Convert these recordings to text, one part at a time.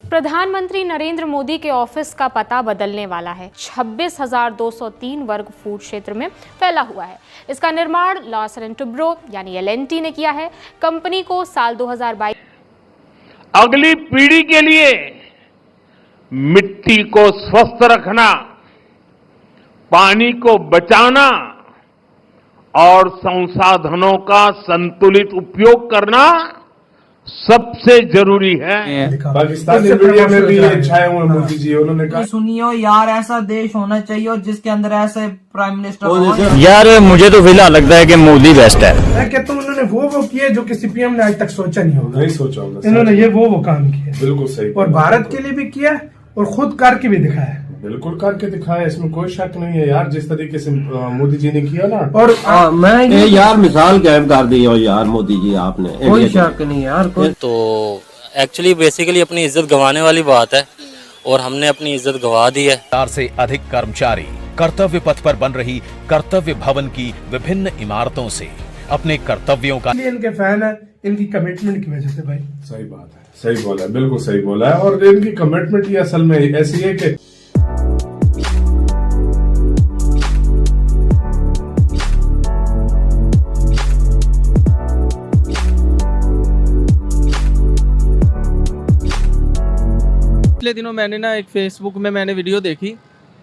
प्रधानमंत्री नरेंद्र मोदी के ऑफिस का पता बदलने वाला है। 26,203 वर्ग फुट क्षेत्र में फैला हुआ है। इसका निर्माण लार्सन एंड टुब्रो यानी LNT ने किया है। कंपनी को साल 2022 अगली पीढ़ी के लिए मिट्टी को स्वस्थ रखना, पानी को बचाना और संसाधनों का संतुलित उपयोग करना सबसे जरूरी है। पाकिस्तान मीडिया में भी छाए हुए मोदी जी, उन्होंने कहा सुनियो यार, ऐसा देश होना चाहिए और जिसके अंदर ऐसे प्राइम मिनिस्टर हो। यार मुझे तो फिलहाल लगता है कि मोदी बेस्ट है। मैं कहता हूँ उन्होंने वो किए जो किसी पीएम ने आज तक सोचा नहीं होगा। नहीं सोचा होगा। इन्होंने ये वो काम किया, बिल्कुल सही, और भारत के लिए भी किया और खुद करके भी दिखाया। बिल्कुल करके दिखाया, इसमें कोई शक नहीं है यार। जिस तरीके से मोदी जी ने किया ना, और मैं यार मिसाल कायम कर दी हो यार मोदी जी आपने, कोई शक नहीं यार। तो एक्चुअली बेसिकली अपनी इज्जत गंवाने वाली बात है और हमने अपनी इज्जत गंवा दी है। 4 से अधिक कर्मचारी कर्तव्य पथ पर बन रही कर्तव्य भवन की विभिन्न इमारतों से अपने कर्तव्यों का इनके फैन है, इनकी कमिटमेंट की वजह से। भाई सही बात है, सही बोला है, बिल्कुल सही बोला है। और इनकी कमिटमेंट ये असल में ऐसी है कि पिछले दिनों मैंने ना एक फेसबुक में मैंने वीडियो देखी,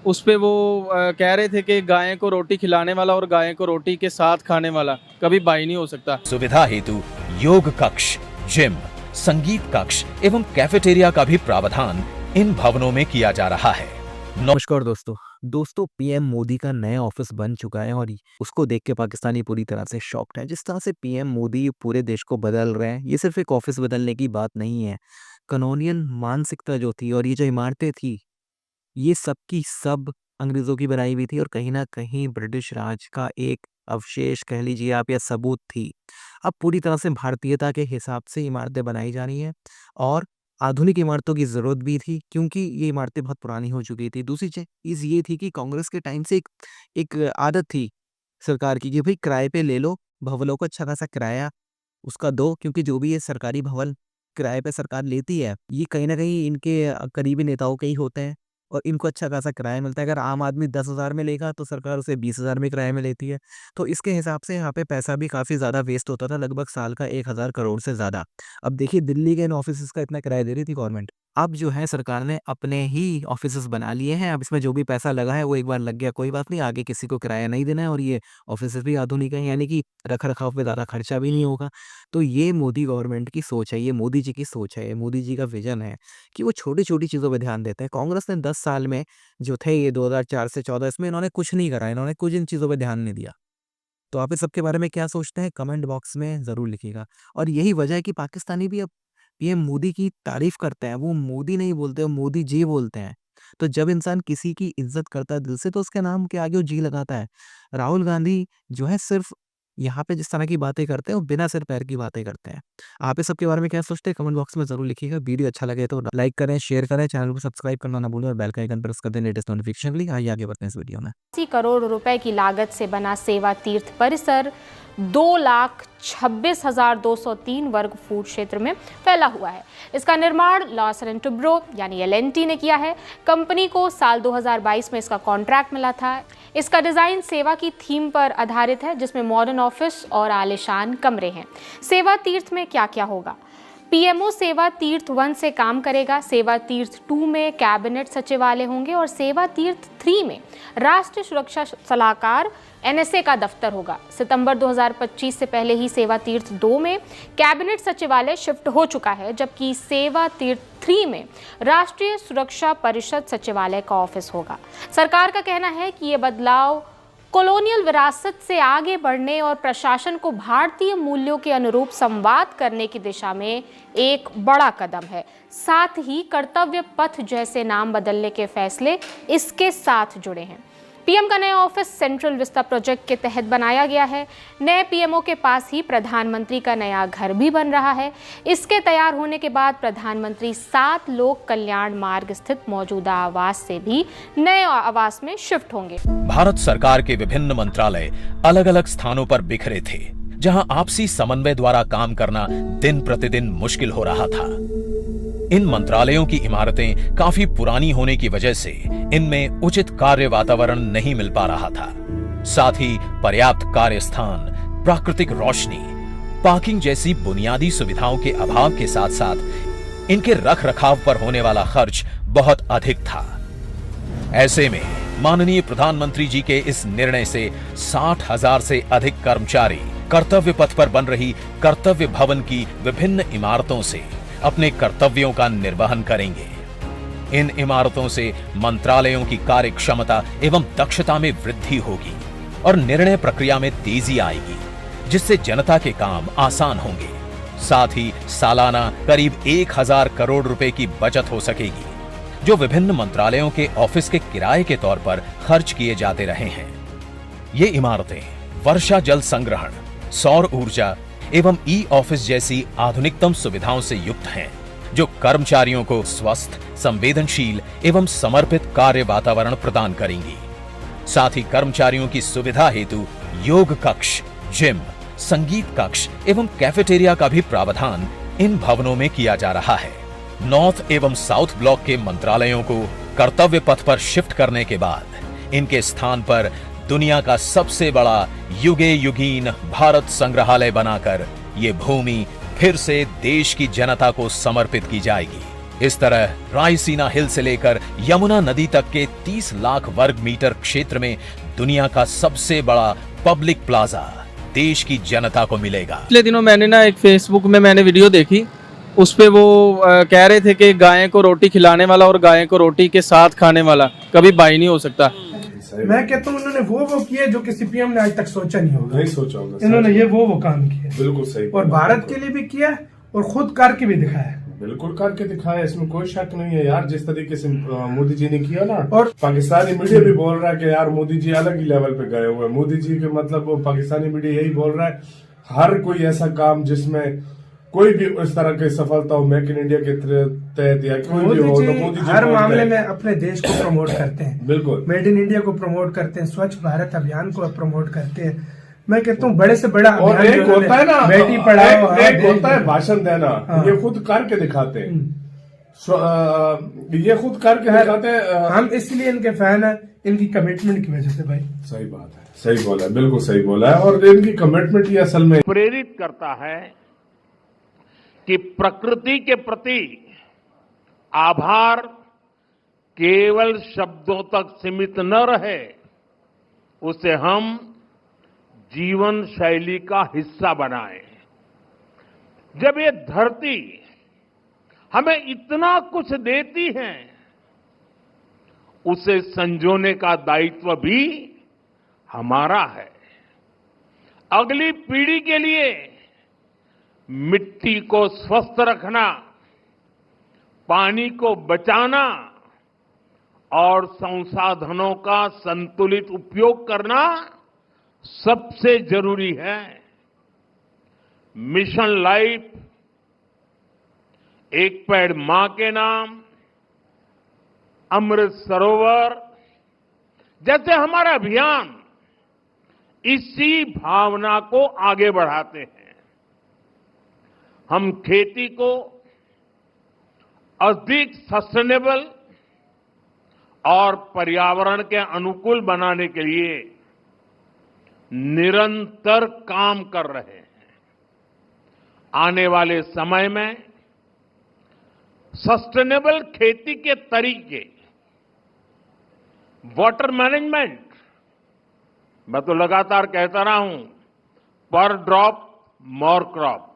उस पे वो कह रहे थे कि गाय को रोटी खिलाने वाला और गाय को रोटी के साथ खाने वाला कभी भाई नहीं हो सकता। सुविधा हेतु योग कक्ष, जिम, संगीत कक्ष एवं कैफेटेरिया का भी प्रावधान इन भवनों में किया जा रहा है। नमस्कार दोस्तों पीएम मोदी का नया ऑफिस बन चुका है और उसको देख के पाकिस्तानी पूरी तरह से शॉक्ड है। जिस तरह से पीएम मोदी पूरे देश को बदल रहे हैं, ये सिर्फ एक ऑफिस बदलने की बात नहीं है। कॉलोनियल मानसिकता जो थी और ये जो इमारतें थी, ये सब की सब अंग्रेजों की बनाई हुई थी और कहीं ना कहीं ब्रिटिश राज का एक अवशेष कह लीजिए आप या सबूत थी। अब पूरी तरह से भारतीयता के हिसाब से इमारतें बनाई जा रही हैं और आधुनिक इमारतों की ज़रूरत भी थी क्योंकि ये इमारतें बहुत पुरानी हो चुकी थी। दूसरी चीज़ ये थी कि कांग्रेस के टाइम से एक आदत थी सरकार की कि भाई किराए पे ले लो, भवनों को अच्छा खासा किराया उसका दो, क्योंकि जो भी ये सरकारी भवन किराए पे सरकार लेती है, ये कहीं ना कहीं इनके करीबी नेताओं के ही होते हैं और इनको अच्छा खासा किराया मिलता है। अगर आम आदमी 10,000 में लेगा तो सरकार उसे 20,000 में किराए में लेती है। तो इसके हिसाब से यहाँ पे पैसा भी काफ़ी ज़्यादा वेस्ट होता था, लगभग साल का 1,000 करोड़ से ज़्यादा। अब देखिए दिल्ली के इन ऑफिस का इतना किराया दे रही थी गवर्नमेंट। अब जो है सरकार ने अपने ही ऑफिस बना लिए हैं। अब इसमें जो भी पैसा लगा है वो एक बार लग गया, कोई बात नहीं, आगे किसी को किराया नहीं देना है और ये ऑफिस भी आधुनिक है, यानी कि रख रखाव पे ज़्यादा खर्चा भी नहीं होगा। तो ये मोदी गवर्नमेंट की सोच है, ये मोदी जी की सोच है, ये मोदी जी का विजन है कि वो छोटी छोटी चीज़ों पर ध्यान देते हैं। कांग्रेस ने 10 साल में जो थे ये 2004 से 14, इसमें इन्होंने कुछ नहीं करा, इन्होंने कुछ इन चीज़ों पर ध्यान नहीं दिया। तो आप इस सबके बारे में क्या सोचते हैं कमेंट बॉक्स में ज़रूर लिखिएगा। और यही वजह है कि पाकिस्तानी भी अब पीएम मोदी की तारीफ करते हैं। वो मोदी नहीं बोलते, वो मोदी जी बोलते हैं। तो जब इंसान किसी की इज्जत करता है दिल से तो उसके नाम के आगे वो जी लगाता है। राहुल गांधी जो है सिर्फ यहाँ पे जिस तरह की बातें करते हैं वो बिना सिर पैर की बातें करते हैं। आप इस सबके बारे में क्या सोचते हैं कमेंट बॉक्स में ज़रूर लिखिएगा। वीडियो अच्छा लगे तो लाइक करें, शेयर करें, चैनल को सब्सक्राइब करना ना भूलें और बेल का आइकन प्रेस कर दें लेटेस्ट नोटिफिकेशन के लिए। आइए आगे बढ़ते हैं इस वीडियो में। 80 करोड़ रुपए की लागत से बना सेवा तीर्थ परिसर 2,26,203 वर्ग फुट क्षेत्र में फैला हुआ है। इसका निर्माण लार्सन एंड टुब्रो यानी LNT ने किया है। कंपनी को साल 2022 में इसका कॉन्ट्रैक्ट मिला था। इसका डिज़ाइन सेवा की थीम पर आधारित है, जिसमें मॉडर्न ऑफिस और आलीशान कमरे हैं। सेवा तीर्थ में क्या क्या होगा? पीएमओ सेवा तीर्थ 1 से काम करेगा। सेवा तीर्थ 2 में कैबिनेट सचिवालय होंगे और सेवा तीर्थ 3 में राष्ट्रीय सुरक्षा सलाहकार NSA का दफ्तर होगा। सितंबर 2025 से पहले ही सेवा तीर्थ 2 में कैबिनेट सचिवालय शिफ्ट हो चुका है, जबकि सेवा तीर्थ 3 में राष्ट्रीय सुरक्षा परिषद सचिवालय का ऑफिस होगा। सरकार का कहना है कि ये बदलाव कॉलोनियल विरासत से आगे बढ़ने और प्रशासन को भारतीय मूल्यों के अनुरूप संवाद करने की दिशा में एक बड़ा कदम है। साथ ही कर्तव्य पथ जैसे नाम बदलने के फैसले इसके साथ जुड़े हैं। पीएम का नया ऑफिस सेंट्रल विस्टा प्रोजेक्ट के तहत बनाया गया है। नए पीएमओ के पास ही प्रधानमंत्री का नया घर भी बन रहा है। इसके तैयार होने के बाद प्रधानमंत्री 7 लोक कल्याण मार्ग स्थित मौजूदा आवास से भी नए आवास में शिफ्ट होंगे। भारत सरकार के विभिन्न मंत्रालय अलग अलग स्थानों पर बिखरे थे, जहां आपसी समन्वय द्वारा काम करना दिन प्रतिदिन मुश्किल हो रहा था। इन मंत्रालयों की इमारतें काफी पुरानी होने की वजह से इनमें उचित कार्य वातावरण नहीं मिल पा रहा था। साथ ही पर्याप्त कार्य स्थान, प्राकृतिक रोशनी, पार्किंग जैसी बुनियादी सुविधाओं के अभाव के साथ साथ इनके रख रखाव पर होने वाला खर्च बहुत अधिक था। ऐसे में माननीय प्रधानमंत्री जी के इस निर्णय से 60,000 से अधिक कर्मचारी कर्तव्य पथ पर बन रही कर्तव्य भवन की विभिन्न इमारतों से अपने कर्तव्यों का निर्वहन करेंगे। इन इमारतों से मंत्रालयों की कार्य क्षमता एवं दक्षता में वृद्धि होगी और निर्णय प्रक्रिया में तेजी आएगी, जिससे जनता के काम आसान होंगे। साथ ही सालाना करीब 1,000 करोड़ रुपए की बचत हो सकेगी, जो विभिन्न मंत्रालयों के ऑफिस के किराए के तौर पर खर्च किए जाते रहे हैं। ये इमारतें वर्षा जल संग्रहण, सौर ऊर्जा एवं ई ऑफिस जैसी आधुनिकतम सुविधाओं से युक्त हैं, जो कर्मचारियों को स्वस्थ, संवेदनशील एवं समर्पित कार्य वातावरण प्रदान करेंगी। साथ ही कर्मचारियों की सुविधा हेतु योग कक्ष, जिम, संगीत कक्ष एवं कैफेटेरिया का भी प्रावधान इन भवनों में किया जा रहा है। नॉर्थ एवं साउथ ब्लॉक के मंत्रालयों को कर्तव्य पथ पर शिफ्ट करने के बाद इनके स्थान पर दुनिया का सबसे बड़ा युगे युगीन भारत संग्रहालय बनाकर ये भूमि फिर से देश की जनता को समर्पित की जाएगी। इस तरह रायसीना हिल से लेकर यमुना नदी तक के 30 लाख वर्ग मीटर क्षेत्र में दुनिया का सबसे बड़ा पब्लिक प्लाजा देश की जनता को मिलेगा। पिछले दिनों मैंने ना एक फेसबुक में मैंने वीडियो देखी, उस पे वो कह रहे थे कि गाय को रोटी खिलाने वाला और गाय को रोटी के साथ खाने वाला कभी भाई नहीं हो सकता। मैं कहता हूँ उन्होंने वो किए जो किसी पीएम ने आज तक सोचा नहीं होगा। नहीं सोचा होगा। इन्होंने ये वो काम किया। बिल्कुल सही। और भारत के लिए भी किया और खुद करके भी दिखाया। बिल्कुल करके दिखाया, इसमें कोई शक नहीं है यार। जिस तरीके से मोदी जी ने किया ना, और पाकिस्तानी मीडिया भी बोल रहा है कि यार मोदी जी अलग ही लेवल पे गए हुए। मोदी जी के मतलब पाकिस्तानी मीडिया यही बोल रहा है, हर कोई ऐसा काम जिसमें कोई भी इस तरह की सफलता हो, मेक इन इंडिया के तहत या कोई भी हो, तो मोदी जी हर मामले में अपने देश को प्रमोट करते हैं। बिल्कुल मेड इन इंडिया को प्रमोट करते हैं, स्वच्छ भारत अभियान को प्रमोट करते हैं। मैं कहता हूँ बड़े से बड़ा और एक होता है ना बेटी पढ़ाओ, एक होता है भाषण देना, ये खुद करके दिखाते हैं। ये खुद करके दिखाते हैं। हम इसलिए इनके फैन है, इनकी कमिटमेंट की वजह से। भाई सही बात है, सही बोला, बिल्कुल सही बोला है। और इनकी कमिटमेंट ही असल में प्रेरित करता है कि प्रकृति के प्रति आभार केवल शब्दों तक सीमित न रहे, उसे हम जीवन शैली का हिस्सा बनाएं। जब ये धरती हमें इतना कुछ देती है, उसे संजोने का दायित्व भी हमारा है। अगली पीढ़ी के लिए मिट्टी को स्वस्थ रखना, पानी को बचाना और संसाधनों का संतुलित उपयोग करना सबसे जरूरी है। मिशन लाइफ, एक पेड़ मां के नाम, अमृत सरोवर जैसे हमारा अभियान इसी भावना को आगे बढ़ाते हैं। हम खेती को अधिक सस्टेनेबल और पर्यावरण के अनुकूल बनाने के लिए निरंतर काम कर रहे हैं। आने वाले समय में सस्टेनेबल खेती के तरीके, वाटर मैनेजमेंट, मैं तो लगातार कहता रहा हूं, पर ड्रॉप मोर क्रॉप,